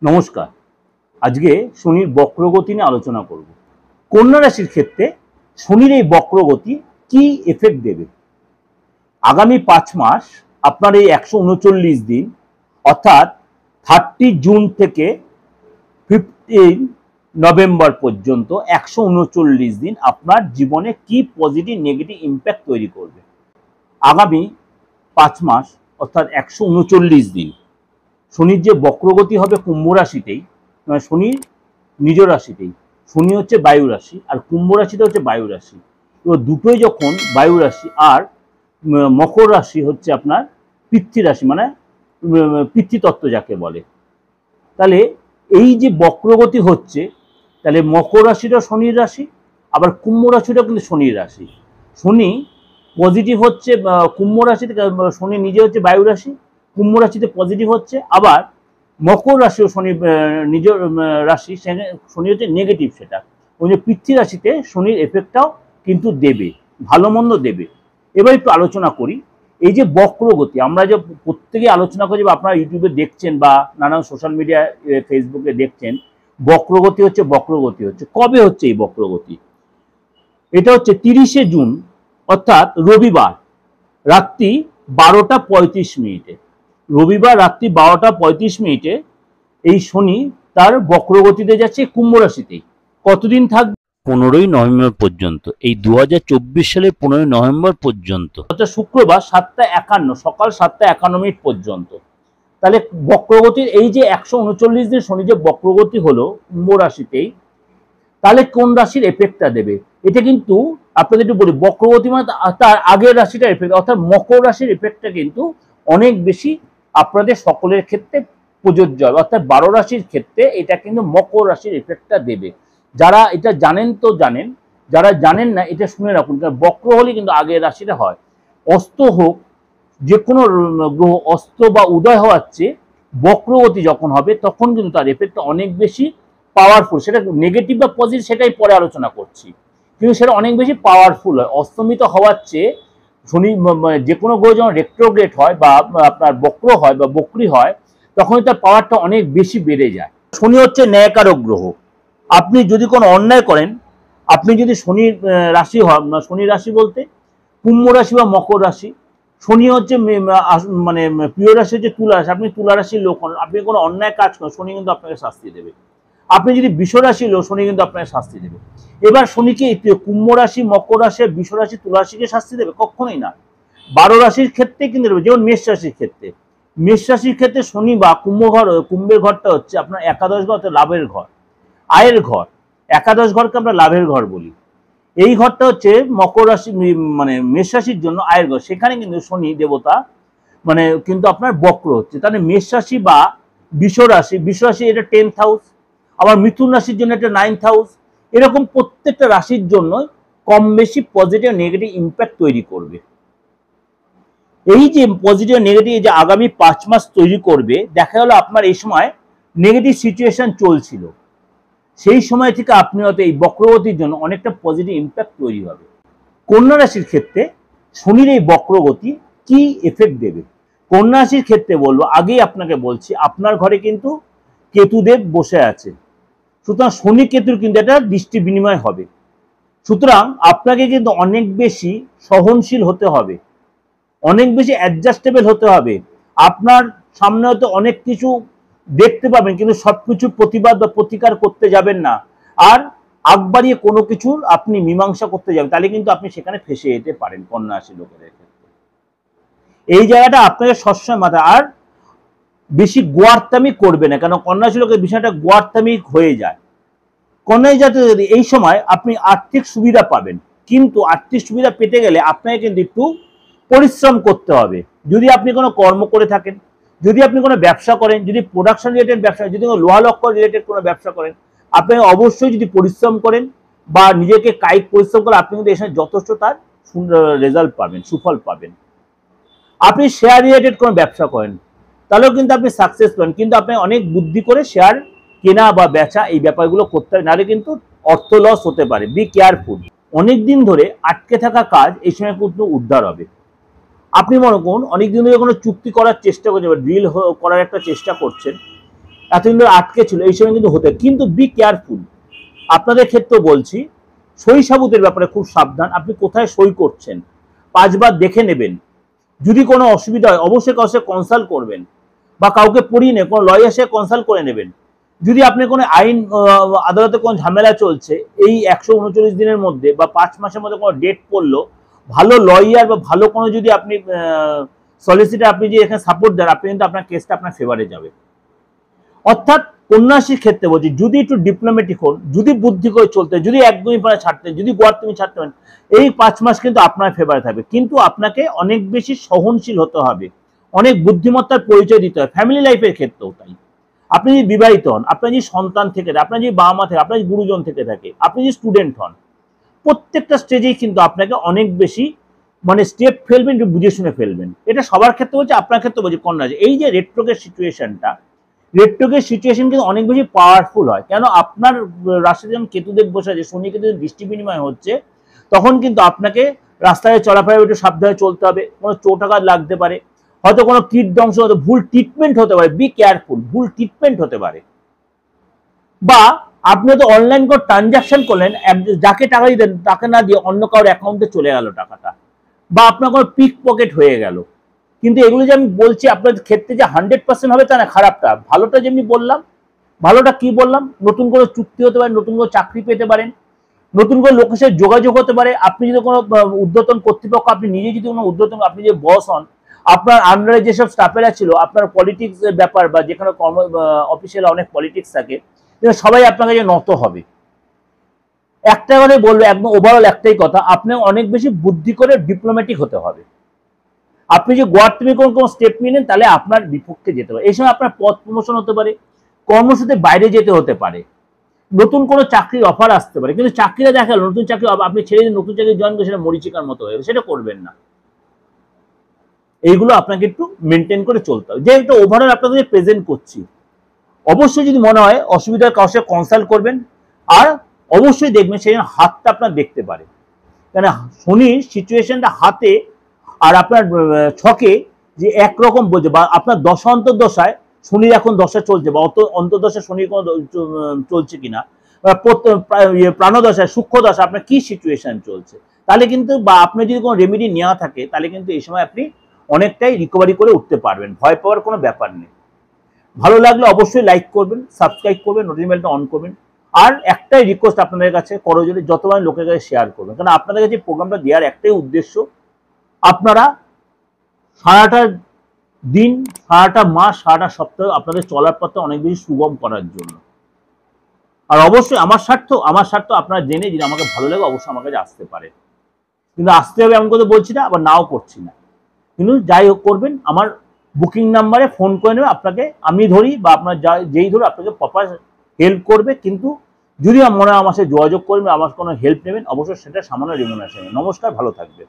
নমস্কার। আজকে শনির বক্রগতি নিয়ে আলোচনা করব। কন্যা রাশির ক্ষেত্রে শনির এই বক্রগতি কি এফেক্ট দেবে? আগামী 5 মাস আপনার এই 139 দিন অর্থাৎ 30 জুন থেকে 15 নভেম্বর পর্যন্ত 139 দিন আপনার জীবনে কি পজিটিভ নেগেটিভ ইম্প্যাক্ট তৈরি করবে। আগামী 5 মাস অর্থাৎ 139 দিন শনির যে বক্রগতি হবে কুম্ভ রাশিতেই, মানে শনির নিজ রাশিতেই। শনি হচ্ছে বায়ু রাশি আর কুম্ভ রাশিটা হচ্ছে বায়ু রাশি। তো দুটোই যখন বায়ু রাশি আর মকর রাশি হচ্ছে আপনার পৃথ্বী রাশি, মানে পৃথ্বীতত্ত্ব যাকে বলে, তাহলে এই যে বক্রগতি হচ্ছে, তাহলে মকর রাশিটা শনির রাশি, আবার কুম্ভ রাশিটা কিন্তু শনির রাশি। শনি পজিটিভ হচ্ছে কুম্ভ রাশিতে, শনি নিজে হচ্ছে বায়ু রাশি, কুম্ভ রাশিতে পজিটিভ হচ্ছে, আবার মকর রাশিও শনি নিজ রাশি, শনি হচ্ছে নেগেটিভ। সেটা ওই যে পৃথ্বী রাশিতে শনির এফেক্টটাও কিন্তু দেবে, ভালো মন্দ দেবে। এবার একটু আলোচনা করি এই যে বক্রগতি, আমরা যে প্রত্যেকে আলোচনা করছি বা আপনারা ইউটিউবে দেখছেন বা নানান সোশ্যাল মিডিয়া ফেসবুকে দেখছেন, বক্রগতি হচ্ছে বক্রগতি হচ্ছে। কবে হচ্ছে এই বক্রগতি? এটা হচ্ছে 30শে জুন অর্থাৎ রবিবার রাত্রি 12টা 35 মিনিটে। রবিবার রাত্রি 12টা 35 মিনিটে এই শনি তার বক্রগতিতে যাচ্ছে কুম্ভ রাশিতেই। কতদিন থাকবে? 15ই নভেম্বর পর্যন্ত। এই 2024 সালের 15ই নভেম্বর পর্যন্ত, অর্থাৎ শুক্রবার 7টা 51 সকাল 7টা 51 মিনিট পর্যন্ত। তাহলে বক্রগতির এই যে 139 দিন শনি যে বক্রগতি হলো কুম্ভ রাশিতেই, তাহলে কোন রাশির এফেক্টটা দেবে? এটা কিন্তু আপনাদের একটু বলি, বক্রগতি মানে তার আগের রাশিটার এফেক্ট, অর্থাৎ মকর রাশির এফেক্টটা কিন্তু অনেক বেশি আপনাদের সকলের ক্ষেত্রে প্রযোজ্য হবে। অর্থাৎ 12 রাশির ক্ষেত্রে এটা কিন্তু মকর রাশির এফেক্টটা দেবে। যারা এটা জানেন তো জানেন, যারা জানেন না এটা শুনে রাখুন, কারণ বক্র হলে কিন্তু আগের রাশিটা হয়। অস্ত হোক, যে কোনো গ্রহ অস্ত বা উদয় হওয়ার চেয়ে বক্রগতি যখন হবে তখন কিন্তু তার এফেক্টটা অনেক বেশি পাওয়ারফুল। সেটা নেগেটিভ বা পজিটিভ সেটাই পরে আলোচনা করছি, কিন্তু সেটা অনেক বেশি পাওয়ারফুল হয়। অস্তমিত হওয়ার চেয়ে শনি যে কোনো গ্রহ যখন রেট্রোগ্রেড হয় বা আপনার বক্র হয় বা বক্রি হয়, তখন তার পাওয়ারটা অনেক বেশি বেড়ে যায়। শনি হচ্ছে ন্যায়কারক গ্রহ। আপনি যদি কোনো অন্যায় করেন, আপনি যদি শনির রাশি হয়, শনি রাশি বলতে কুম্ভ রাশি বা মকর রাশি, শনি হচ্ছে মানে প্রিয় রাশি হচ্ছে তুলা রাশি, আপনি তুলা রাশির লোক হন, আপনি কোনো অন্যায় কাজ করেন, শনি কিন্তু আপনাকে শাস্তি দেবে। আপনি যদি বৃষ রাশির লোক, শনি কিন্তু আপনাকে শাস্তি দেবে। এবার শনিকে কুম্ভ রাশি, মকর রাশি, বৃষ রাশি, তুলা রাশিকে শাস্তি দেবে? কখনোই না। 12 রাশির ক্ষেত্রে কিন্তু দেবে। যেমন মেষ রাশির ক্ষেত্রে, মেষ রাশির ক্ষেত্রে শনি বা কুম্ভের ঘরটা হচ্ছে আপনার একাদশ ঘর, লাভের ঘর, আয়ের ঘর। একাদশ ঘরকে আমরা লাভের ঘর বলি। এই ঘরটা হচ্ছে মকর রাশি, মানে মেষ রাশির জন্য আয়ের ঘর। সেখানে কিন্তু শনি দেবতা মানে কিন্তু আপনার বক্র হচ্ছে। তাহলে মেষ রাশি বা বৃষ রাশি এটা 10th হাউস, আবার মিথুন রাশির জন্য এটা 9th হাউস। এরকম প্রত্যেকটা রাশির জন্য কম বেশি পজিটিভ নেগেটিভ ইম্প্যাক্ট তৈরি করবে। এই যে পজিটিভ নেগেটিভ যে আগামী 5 মাস তৈরি করবে, দেখা গেল আপনার এই সময় নেগেটিভ সিচুয়েশন চলছিল, সেই সময় থেকে আপনি হয়তো এই বক্রগতির জন্য অনেকটা পজিটিভ ইম্প্যাক্ট তৈরি হবে। কন্যা রাশির ক্ষেত্রে শনির এই বক্রগতি কি এফেক্ট দেবে? কন্যা রাশির ক্ষেত্রে বলবো, আগেই আপনাকে বলছি, আপনার ঘরে কিন্তু কেতুদেব বসে আছে, সুতরাং শনি কেতুর কিন্তু একটা দৃষ্টি বিনিময় হবে। সুতরাং আপনাকে কিন্তু অনেক বেশি সহনশীল হতে হবে, অনেক বেশি অ্যাডজাস্টেবল হতে হবে। আপনার সামনে হয়তো অনেক কিছু দেখতে পাবেন, কিন্তু সবকিছু প্রতিবাদ বা প্রতিকার করতে যাবেন না, আর আগ বাড়িয়ে কোনো কিছুর আপনি মীমাংসা করতে যাবেন, তাহলে কিন্তু আপনি সেখানে ফেসে যেতে পারেন কন্যা রাশি লোকেদের ক্ষেত্রে। এই জায়গাটা আপনাকে সবসময় মাথায়, আর বেশি গোয়ার্তামি করবে না, কেন কন্যা রাশি লোকের বিষয়টা গোয়ার্তামি হয়ে যায়। কন্যা জাতি এই সময় আপনি আর্থিক সুবিধা পাবেন, কিন্তু আর্থিক সুবিধা পেতে গেলে আপনাকে কিন্তু একটু পরিশ্রম করতে হবে। যদি আপনি কোনো কর্ম করে থাকেন, যদি আপনি কোনো ব্যবসা করেন, যদি প্রোডাকশন রিলেটেড ব্যবসা, যদি কোনো লোহা লক্কর রিলেটেড কোনো ব্যবসা করেন, আপনি অবশ্যই যদি পরিশ্রম করেন বা নিজেকে কায়িক পরিশ্রম করেন, আপনি কিন্তু এখানে যথেষ্ট তার সুন্দর রেজাল্ট পাবেন, সুফল পাবেন। আপনি শেয়ার রিলেটেড কোনো ব্যবসা করেন, তাহলেও কিন্তু আপনি সাকসেস পাবেন, কিন্তু আপনি অনেক বুদ্ধি করে শেয়ার কেনা বা বেচা এই ব্যাপারগুলো করতে হবে, নাহলে কিন্তু অর্থ লস হতে পারে। Be careful. অনেক দিন ধরে আটকে থাকা কাজ এই সময় কিন্তু উদ্ধার হবে। আপনি মনে করুন অনেকদিন ধরে কোনো চুক্তি করার চেষ্টা করছেন বা ডিল করার একটা চেষ্টা করছেন, এতদিন ধরে আটকে ছিল, এই সময় কিন্তু হতে, কিন্তু বি কেয়ারফুল। আপনাদের ক্ষেত্রে বলছি সই সাবুতের ব্যাপারে খুব সাবধান। আপনি কোথায় সই করছেন 5বার দেখে নেবেন। যদি কোনো অসুবিধা হয় অবশ্যই কাউকে কনসাল্ট করবেন, বা কাউকে পড়িয়ে নিয়ে কোনো লয়ার সাথে কনসাল্ট করে নেবেন। যদি আপনি কোনো আইন আদালতে কোনো ঝামেলা চলছে এই 139 দিনের মধ্যে বা 5 মাসের মধ্যে কোনো ডেট পড়লো, ভালো লয়ার বা ভালো কোনো যদি আপনি সলিসিটার আপনি যে এখানে সাপোর্ট দেন, আপনি কিন্তু আপনার কেসটা আপনার ফেভারে যাবে। অর্থাৎ কন্যাশ্রীর ক্ষেত্রে বলছি, যদি একটু ডিপ্লোম্যাটিক হন, যদি বুদ্ধি করে চলতে, যদি একদমই পারে ছাড়তেন, যদি গোয়ার তুমি ছাড়তে পারেন, এই 5 মাস কিন্তু আপনার ফেভারে থাকবে। কিন্তু আপনাকে অনেক বেশি সহনশীল হতে হবে, অনেক বুদ্ধিমত্তার পরিচয় দিতে হবে, ফ্যামিলি লাইফের ক্ষেত্রেও তাই। আপনি যদি বিবাহিত হন, আপনার যদি সন্তান থেকে থাকে, আপনার যদি বাবা মা থেকে, আপনার যদি গুরুজন থেকে থাকে, আপনি যদি স্টুডেন্ট হন, প্রত্যেকটা স্টেজেই কিন্তু আপনাকে অনেক বেশি মানে স্টেপ ফেলবেন, একটু বুঝে শুনে ফেলবেন। এটা সবার ক্ষেত্রে বলছে, আপনার ক্ষেত্রে বলছি কন্যা। এই যে রেট্রোগের সিচুয়েশনটা, রেট্রোগের সিচুয়েশন কিন্তু অনেক বেশি পাওয়ারফুল হয়। কেন? আপনার রাশিতে যখন কেতুদেব বসে আছে, শনি কেতুদের দৃষ্টি বিনিময় হচ্ছে, তখন কিন্তু আপনাকে রাস্তায় চলাফেরা একটু সাবধানে চলতে হবে। কোনো চোটাঘাত লাগতে পারে, হয়তো কোনো কীট ধ্বংস হতে, ভুল ট্রিটমেন্ট হতে পারে, বি কেয়ারফুল, ভুল ট্রিটমেন্ট হতে পারে। বা আপনি তো অনলাইন করে ট্রানজাকশন করলেন, যাকে টাকা দিতেন তাকে না দিয়ে অন্য কারোর অ্যাকাউন্টে চলে গেল টাকাটা, বা আপনার কোনো পিক পকেট হয়ে গেল। কিন্তু এগুলো যে আমি বলছি আপনাদের ক্ষেত্রে যে 100% হবে তা না, খারাপটা। ভালোটা যেমনি বললাম, ভালোটা কি বললাম, নতুন করে চুক্তি হতে পারে, নতুন করে চাকরি পেতে পারেন, নতুন করে লোকের সাথে যোগাযোগ হতে পারে। আপনি যদি কোনো ঊর্ধ্বতন কর্তৃপক্ষ, আপনি নিজে যদি কোনো ঊর্ধ্বতন, আপনি যে বস হন, আপনার আন্ডারে যেসব স্টাফেরা ছিল, আপনার পলিটিক্স এর ব্যাপার বা যেখানে কর্ম অফিসিয়াল অনেক পলিটিক্স থাকে, সবাই আপনার কাছে নত হবে। একটা কথাই বলবো, একদম ওভারঅল একটাই কথা, আপনি অনেক বেশি বুদ্ধি করে ডিপ্লোম্যাটিক হতে হবে। আপনি যে গোয়ার থেকে কোনো স্টেপ নিলেন, তাহলে আপনার বিপক্ষে যেতে পারে। এই সময় আপনার পদ প্রমোশন হতে পারে, কর্মসূচিতে বাইরে যেতে হতে পারে, নতুন কোনো চাকরির অফার আসতে পারে। কিন্তু চাকরিটা দেখালো, নতুন চাকরি আপনি ছেড়ে দিন, নতুন চাকরি জয়েন করে সেটা মরিচিকার মতো হয়ে যাবে, সেটা করবেন না। এইগুলো আপনাকে একটু মেনটেন করে চলতে হবে। যে একটা ওভারঅল আপনাদের প্রেজেন্ট করছি, অবশ্যই যদি মনে হয় অসুবিধার কারোর সাথে কনসাল্ট করবেন। আর অবশ্যই দেখবেন সেই হাতটা আপনার দেখতে পারে, কেন শনির সিচুয়েশনটা হাতে আর আপনার ছকে যে একরকম বলছে, বা আপনার দশা অন্তর্দশায় শনির এখন দশা চলছে, বা অন্তর্দশা শনির কোনো চলছে কিনা, প্রাণদশায় সূক্ষ্ম দশা আপনার কি সিচুয়েশন চলছে, তাহলে কিন্তু, বা আপনি যদি কোনো রেমেডি নেওয়া থাকে, তাহলে কিন্তু এই সময় আপনি অনেকটাই রিকভারি করে উঠতে পারবেন। ভয় পাওয়ার কোনো ব্যাপার নেই। ভালো লাগলে অবশ্যই লাইক করবেন, সাবস্ক্রাইব করবেন, নোটিফিকেশনটা অন করবেন। আর একটাই রিকোয়েস্ট আপনাদের কাছে, করজোরে যতবার লোকের কাছে শেয়ার করবেন, কারণ আপনাদের কাছে প্রোগ্রামটা দেওয়ার একটাই উদ্দেশ্য, আপনারা সারাটা দিন, সারাটা মাস, সারাটা সপ্তাহ আপনাদের চলার পথে অনেক বেশি সুগম করার জন্য। আর অবশ্যই আমার স্বার্থ আপনারা জেনে, যদি আমাকে ভালো লাগে অবশ্যই আমার কাছে আসতে পারে। কিন্তু আসতে হবে এমন কথা বলছি না, আবার নাও করছি না। কিন্তু যাই হোক করবেন, আমার বুকিং নাম্বারে ফোন করে নেবে, আপনাকে আমি ধরি বা আপনার যেই ধরো আপনাকে প্রপার হেল্প করবে। কিন্তু যদি মনে হয় আমার সাথে যোগাযোগ করবেন, আমার কোনো হেল্প নেবেন, অবশ্যই সেটা সামান্য রেমুনারেশন। নমস্কার, ভালো থাকবেন।